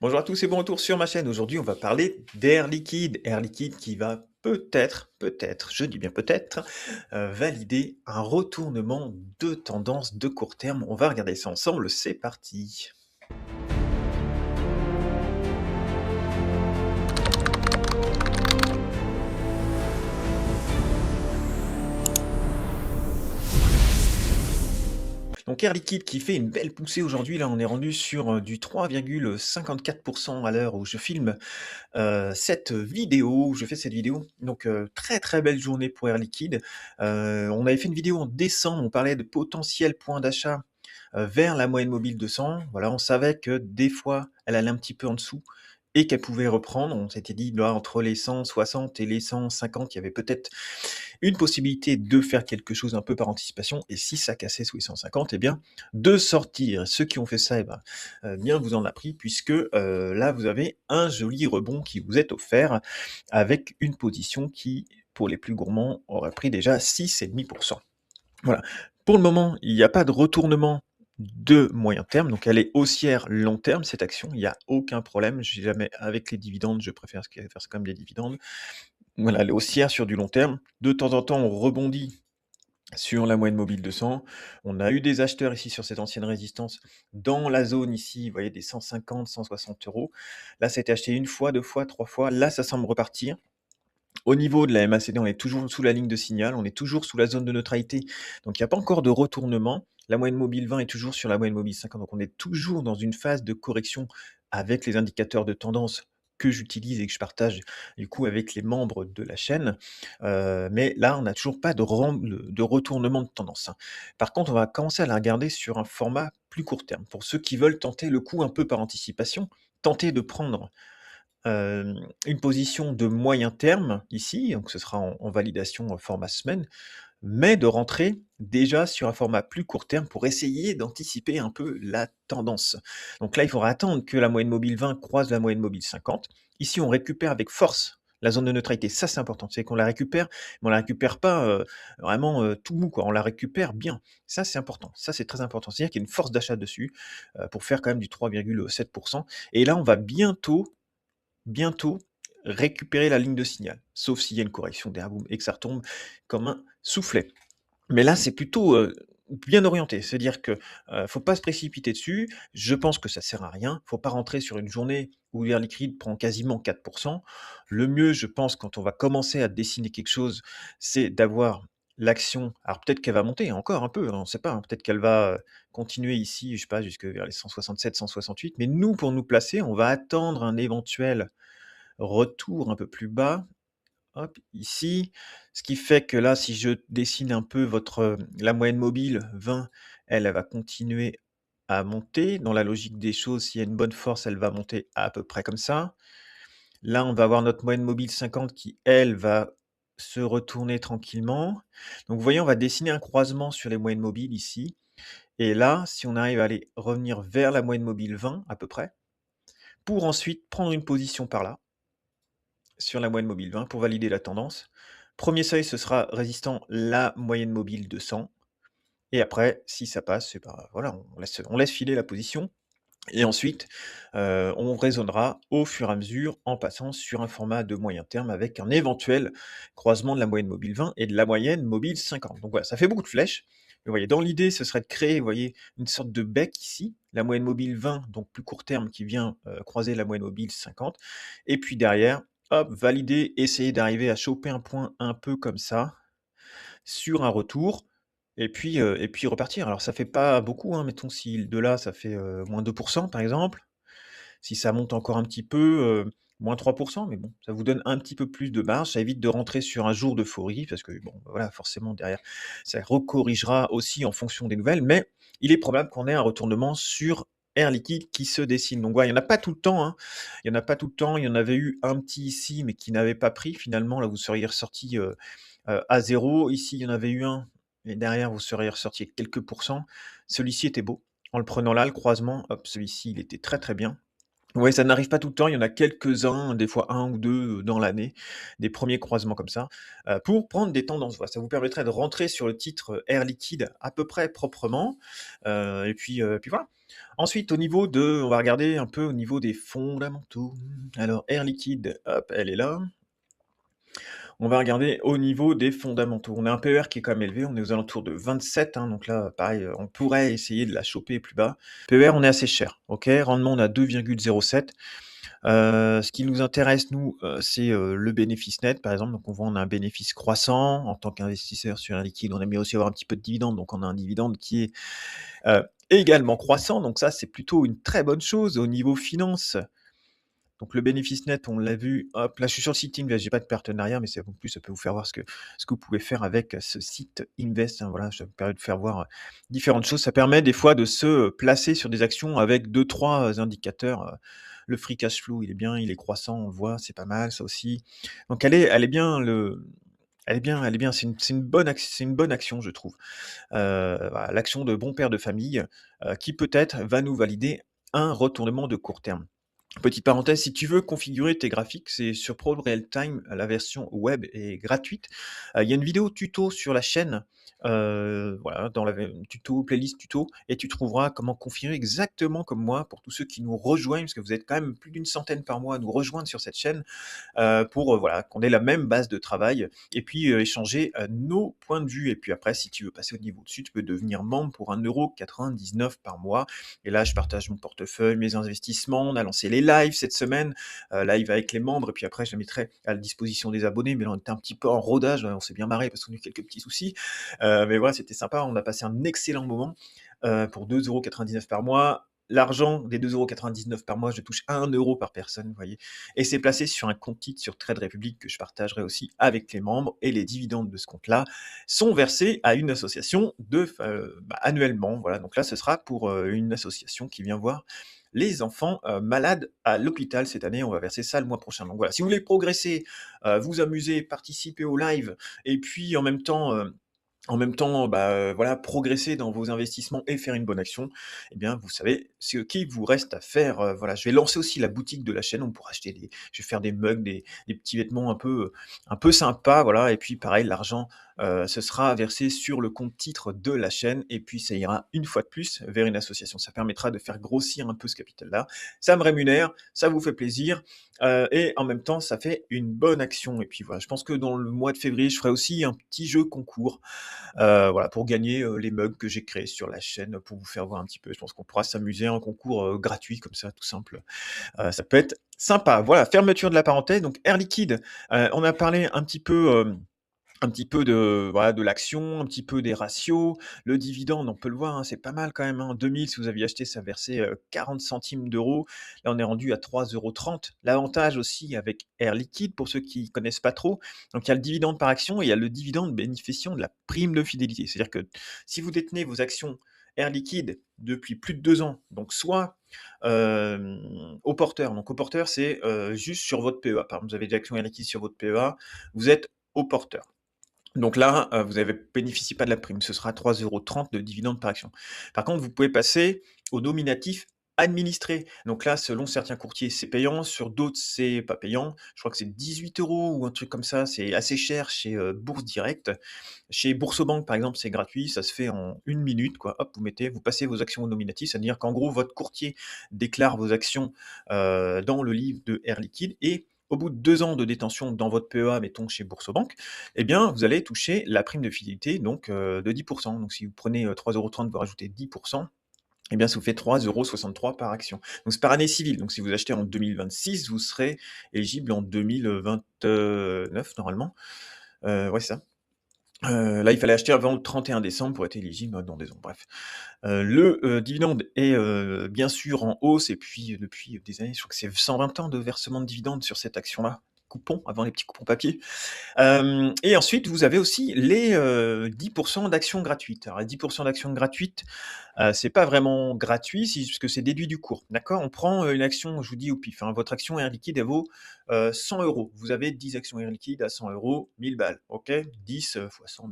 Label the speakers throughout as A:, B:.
A: Bonjour à tous et bon retour sur ma chaîne. Aujourd'hui, on va parler d'Air Liquide. Air Liquide qui va peut-être, je dis bien peut-être, valider un retournement de tendance de court terme. On va regarder ça ensemble, c'est parti. Donc Air Liquide qui fait une belle poussée aujourd'hui. Là, on est rendu sur du 3,54% à l'heure où je filme cette vidéo, où je fais cette vidéo. Donc très très belle journée pour Air Liquide. On avait fait une vidéo en décembre, on parlait de potentiel point d'achat vers la moyenne mobile 200. Voilà, on savait que des fois, elle allait un petit peu en dessous et qu'elle pouvait reprendre. On s'était dit, là, entre les 160 et les 150, il y avait peut-être une possibilité de faire quelque chose un peu par anticipation. Et si ça cassait sous les 150, eh bien, de sortir. Ceux qui ont fait ça, eh ben, bien vous en a pris, puisque là, vous avez un joli rebond qui vous est offert avec une position qui, pour les plus gourmands, aurait pris déjà 6,5%. Voilà. Pour le moment, il n'y a pas de retournement de moyen terme, donc elle est haussière long terme, cette action, il n'y a aucun problème. Jamais avec les dividendes, je préfère faire ça comme des dividendes. Voilà, elle est haussière sur du long terme. De temps en temps, on rebondit sur la moyenne mobile 200. On a eu des acheteurs ici sur cette ancienne résistance dans la zone ici, vous voyez, des 150, 160 euros. Là, ça a été acheté une fois, deux fois, trois fois. Là, ça semble repartir. Au niveau de la MACD, on est toujours sous la ligne de signal, on est toujours sous la zone de neutralité, donc il n'y a pas encore de retournement. La moyenne mobile 20 est toujours sur la moyenne mobile 50, donc on est toujours dans une phase de correction avec les indicateurs de tendance que j'utilise et que je partage du coup avec les membres de la chaîne. Mais là, on n'a toujours pas de retournement de tendance, hein. Par contre, on va commencer à la regarder sur un format plus court terme. Pour ceux qui veulent tenter le coup un peu par anticipation, tenter de prendre une position de moyen terme ici, donc ce sera en validation format semaine, mais de rentrer déjà sur un format plus court terme pour essayer d'anticiper un peu la tendance. Donc là, il faudra attendre que la moyenne mobile 20 croise la moyenne mobile 50. Ici, on récupère avec force la zone de neutralité. Ça, c'est important. C'est qu'on la récupère, mais on la récupère pas vraiment tout mou, quoi. On la récupère bien. Ça, c'est important. Ça, c'est très important. C'est-à-dire qu'il y a une force d'achat dessus pour faire quand même du 3,7%. Et là, on va bientôt récupérer la ligne de signal, sauf s'il y a une correction derrière vous et que ça retombe comme un soufflet. Mais là, c'est plutôt bien orienté, c'est-à-dire que faut pas se précipiter dessus. Je pense que ça sert à rien. Faut pas rentrer sur une journée où l'air liquide prend quasiment 4%. Le mieux, je pense, quand on va commencer à dessiner quelque chose, c'est d'avoir l'action. Alors peut-être qu'elle va monter encore un peu, hein, on ne sait pas, hein. Peut-être qu'elle va continuer ici, je sais pas, jusque vers les 167, 168. Mais nous, pour nous placer, on va attendre un éventuel retour un peu plus bas, hop, ici. Ce qui fait que là, si je dessine un peu la moyenne mobile 20, elle va continuer à monter. Dans la logique des choses, s'il y a une bonne force, elle va monter à peu près comme ça. Là, on va avoir notre moyenne mobile 50 qui, elle, va se retourner tranquillement. Donc, vous voyez, on va dessiner un croisement sur les moyennes mobiles ici. Et là, si on arrive à aller revenir vers la moyenne mobile 20 à peu près, pour ensuite prendre une position par là, sur la moyenne mobile 20 pour valider la tendance. Premier seuil, ce sera résistant la moyenne mobile 200. Et après, si ça passe, c'est pas, voilà, on laisse filer la position. Et ensuite, on raisonnera au fur et à mesure en passant sur un format de moyen terme avec un éventuel croisement de la moyenne mobile 20 et de la moyenne mobile 50. Donc voilà, ça fait beaucoup de flèches. Mais vous voyez, dans l'idée, ce serait de créer, vous voyez, une sorte de bec ici, la moyenne mobile 20, donc plus court terme, qui vient croiser la moyenne mobile 50. Et puis derrière, hop, valider, essayer d'arriver à choper un point un peu comme ça, sur un retour, et puis repartir. Alors ça fait pas beaucoup, hein, mettons si de là ça fait moins 2% par exemple. Si ça monte encore un petit peu, moins 3%, mais bon, ça vous donne un petit peu plus de marge, ça évite de rentrer sur un jour d'euphorie, parce que bon, voilà, forcément derrière, ça recorrigera aussi en fonction des nouvelles, mais il est probable qu'on ait un retournement sur Air Liquide qui se dessine. Donc voilà, il n'y en a pas tout le temps, hein. Il n'y en a pas tout le temps, il y en avait eu un petit ici, mais qui n'avait pas pris finalement, là vous seriez ressorti à zéro. Ici, il y en avait eu un, et derrière, vous seriez ressorti avec quelques pourcents. Celui-ci était beau. En le prenant là, le croisement, hop, celui-ci, il était très très bien. Ouais, ça n'arrive pas tout le temps, il y en a quelques-uns, des fois un ou 2 dans l'année, des premiers croisements comme ça, pour prendre des tendances. Voilà, ça vous permettrait de rentrer sur le titre, Air Liquide à peu près proprement, et puis voilà. Ensuite au niveau de on va regarder un peu au niveau des fondamentaux. Alors Air Liquide, hop, elle est là. On va regarder au niveau des fondamentaux. On a un PER qui est quand même élevé, on est aux alentours de 27, hein, donc là, pareil, on pourrait essayer de la choper plus bas. PER, on est assez cher, OK? Rendement, on a 2,07. Ce qui nous intéresse nous, c'est, le bénéfice net par exemple, donc on voit on a un bénéfice croissant. En tant qu'investisseur sur un liquide, on aime bien aussi avoir un petit peu de dividende, donc on a un dividende qui est, également croissant, donc ça c'est plutôt une très bonne chose au niveau finance. Donc le bénéfice net, on l'a vu, hop, là je suis sur le site Invest, j'ai pas de partenariat, mais c'est en plus ça peut vous faire voir ce que vous pouvez faire avec ce site Invest, hein, voilà, ça vous permet de faire voir, différentes choses. Ça permet des fois de se placer sur des actions avec deux trois indicateurs, le free cash flow, il est bien, il est croissant, on le voit, c'est pas mal ça aussi. Donc elle est bien elle est bien, c'est une bonne action je trouve. Voilà, l'action de bon père de famille, qui peut-être va nous valider un retournement de court terme. Petite parenthèse, si tu veux configurer tes graphiques, c'est sur Pro Real Time, la version web est gratuite. Il y a une vidéo tuto sur la chaîne, voilà, dans la tuto, playlist tuto, et tu trouveras comment configurer exactement comme moi pour tous ceux qui nous rejoignent, parce que vous êtes quand même plus d'une centaine par mois à nous rejoindre sur cette chaîne, pour, voilà, qu'on ait la même base de travail et puis, échanger, nos points de vue et puis après si tu veux passer au niveau dessus, tu peux devenir membre pour 1,99 € par mois et là, je partage mon portefeuille, mes investissements. On a lancé les lives cette semaine, live avec les membres et puis après je les mettrai à la disposition des abonnés, mais là, on était un petit peu en rodage, on s'est bien marré parce qu'on a eu quelques petits soucis, mais voilà, c'était sympa. On a passé un excellent moment, pour 2,99 € par mois. L'argent des 2,99 € par mois, je touche 1 € par personne, vous voyez? Et c'est placé sur un compte titre sur Trade Republic que je partagerai aussi avec les membres et les dividendes de ce compte-là sont versés à une association annuellement. Voilà, donc là, ce sera pour, une association qui vient voir les enfants, malades à l'hôpital cette année. On va verser ça le mois prochain. Donc voilà, si vous voulez progresser, vous amuser, participer au live et puis en même temps, voilà, progresser dans vos investissements et faire une bonne action, eh bien, vous savez ce qu'il vous reste à faire. Voilà, je vais lancer aussi la boutique de la chaîne. On pourra acheter je vais faire des mugs, des petits vêtements un peu sympas, voilà. Et puis, pareil, l'argent, ce sera versé sur le compte titre de la chaîne. Et puis, ça ira une fois de plus vers une association. Ça permettra de faire grossir un peu ce capital-là. Ça me rémunère, ça vous fait plaisir. Et en même temps, ça fait une bonne action. Et puis voilà, je pense que dans le mois de février, je ferai aussi un petit jeu concours. Voilà, pour gagner, les mugs que j'ai créés sur la chaîne, pour vous faire voir un petit peu. Je pense qu'on pourra s'amuser, un concours, gratuit comme ça, tout simple. Ça peut être sympa. Voilà, fermeture de la parenthèse, donc Air Liquide, on a parlé un petit peu de voilà, de l'action, un petit peu des ratios. Le dividende, on peut le voir, hein, c'est pas mal quand même, hein. 2000, si vous aviez acheté, ça versait, 40 centimes d'euros. Là, on est rendu à 3,30 €. L'avantage aussi avec Air Liquide, pour ceux qui connaissent pas trop, donc il y a le dividende par action et il y a le dividende bénéficiant de la prime de fidélité. C'est-à-dire que si vous détenez vos actions Air Liquide depuis plus de 2 ans, donc soit, au porteur. Donc au porteur, c'est, juste sur votre PEA. Par exemple, vous avez des actions Air Liquide sur votre PEA, vous êtes au porteur. Donc là, vous avez bénéficiez pas de la prime, ce sera 3,30 € de dividende par action. Par contre, vous pouvez passer au nominatif administré. Donc là, selon certains courtiers, c'est payant, sur d'autres, c'est pas payant. Je crois que c'est 18 € ou un truc comme ça, c'est assez cher chez, Bourse Direct. Chez Boursobank, par exemple, c'est gratuit, ça se fait en 1 minute, quoi. Hop, vous passez vos actions au nominatif, c'est-à-dire qu'en gros, votre courtier déclare vos actions, dans le livre de Air Liquide et au bout de 2 ans de détention dans votre PEA, mettons chez Boursobank, eh bien, vous allez toucher la prime de fidélité donc de 10. Donc si vous prenez, 3,30 €, vous rajoutez 10, eh bien ça vous fait 3,63 € par action. Donc c'est par année civile, donc si vous achetez en 2026, vous serez éligible en 2029 normalement. Ouais, c'est ça. Là, il fallait acheter avant le 31 décembre pour être éligible dans des ans, bref. Le, dividende est, bien sûr en hausse et puis depuis des années, je crois que c'est 120 ans de versement de dividendes sur cette action-là. Coupons, avant les petits coupons papier. Et ensuite, vous avez aussi les, 10 d'actions gratuites. Alors les 10 d'actions gratuites, C'est pas vraiment gratuit si puisque c'est déduit du cours, d'accord? On prend, une action, je vous dis au pif, hein, votre action Air Liquide, elle vaut, 100 €. Vous avez 10 actions Air Liquide à 100 €, 1 000 balles, OK? 10, fois 100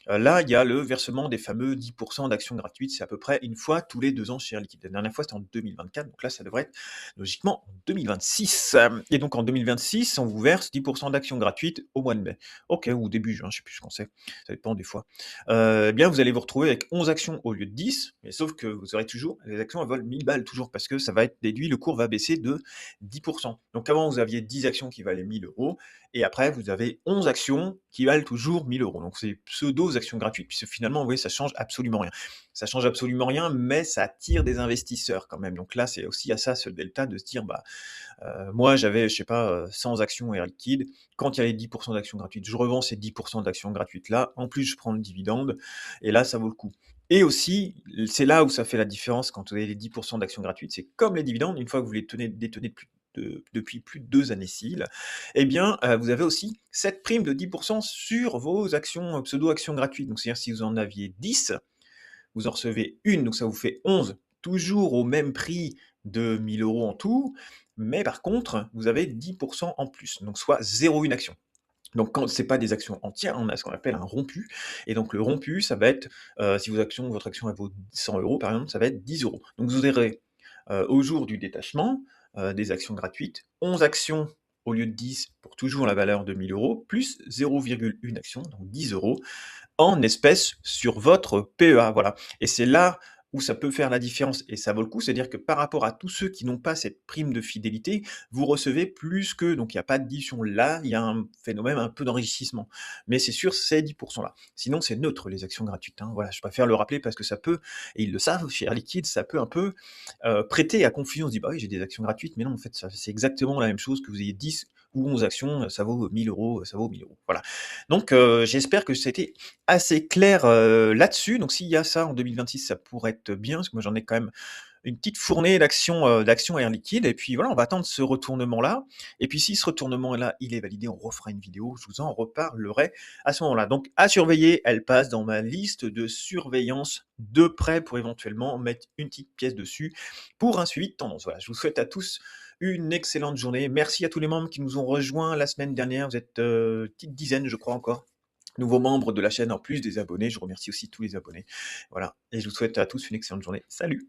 A: 000. Là, il y a le versement des fameux 10 d'actions gratuites. C'est à peu près une fois tous les 2 ans chez Air Liquide. La dernière fois, c'était en 2024, donc là, ça devrait être logiquement en 2026. Et donc en 2026, on vous verse 10 d'actions gratuites au mois de mai. OK, ou début juin, je sais plus quand c'est, ça dépend des fois. Eh bien, vous allez vous retrouver avec 11 actions au lieu de 10, mais sauf que vous aurez toujours les actions, elles valent 1 000 balles toujours parce que ça va être déduit, le cours va baisser de 10. Donc avant, vous aviez 10 actions qui valaient 1 000 €. Et après, vous avez 11 actions qui valent toujours 1 000 €. Donc c'est pseudo actions gratuites, puisque finalement, vous voyez, ça change absolument rien. Ça change absolument rien, mais ça attire des investisseurs quand même. Donc là, c'est aussi à ça, ce delta, de se dire, bah, moi, j'avais, je sais pas, 100 actions Air Liquide. Quand il y a les 10 d'actions gratuites, je revends ces 10 d'actions gratuites-là. En plus, je prends le dividende, et là, ça vaut le coup. Et aussi, c'est là où ça fait la différence quand vous avez les 10 d'actions gratuites, c'est comme les dividendes, une fois que vous les détenez depuis plus de 2 années ciles, eh bien, vous avez aussi cette prime de 10 sur vos actions, pseudo-actions gratuites. Donc c'est-à-dire si vous en aviez 10, vous en recevez une, donc ça vous fait 11, toujours au même prix de 1 000 € en tout, mais par contre, vous avez 10 en plus, donc soit 0,1 action. Donc quand c'est pas des actions entières, on a ce qu'on appelle un rompu, et donc le rompu, ça va être, si votre action elle vaut 100 € par exemple, ça va être 10 €. Donc vous aurez, au jour du détachement, des actions gratuites, 11 actions au lieu de 10 pour toujours la valeur de 1 000 €, plus 0,1 action, donc 10 € en espèces sur votre PEA, voilà. Et c'est là où ça peut faire la différence et ça vaut le coup, c'est-à-dire que par rapport à tous ceux qui n'ont pas cette prime de fidélité, vous recevez plus qu'eux, donc il y a pas de dilution. Là, il y a un phénomène un peu d'enrichissement, mais c'est sur ces 10 là. Sinon, c'est neutre les actions gratuites, hein, voilà, je préfère le rappeler parce que ça peut, et ils le savent chez Air Liquide, ça peut un peu, prêter à confusion. On se dit: «Bah oui, j'ai des actions gratuites», mais non, en fait, ça c'est exactement la même chose que vous ayez 10 ou 11 actions, ça vaut 1 000 €, ça vaut 1 000 €. Voilà. Donc j'espère que ça a été assez clair, là-dessus. Donc s'il y a ça en 2026, ça pourrait être bien, parce que moi j'en ai quand même une petite fournée d'actions Air Liquide, et puis voilà, on va attendre ce retournement-là, et puis si ce retournement-là, il est validé, on refera une vidéo, je vous en reparlerai à ce moment-là. Donc à surveiller, elle passe dans ma liste de surveillance de près pour éventuellement mettre une petite pièce dessus pour un suivi de tendance. Voilà, je vous souhaite à tous une excellente journée. Merci à tous les membres qui nous ont rejoints la semaine dernière, vous êtes, petite dizaine je crois encore, nouveaux membres de la chaîne en plus des abonnés. Je remercie aussi tous les abonnés. Voilà, et je vous souhaite à tous une excellente journée. Salut!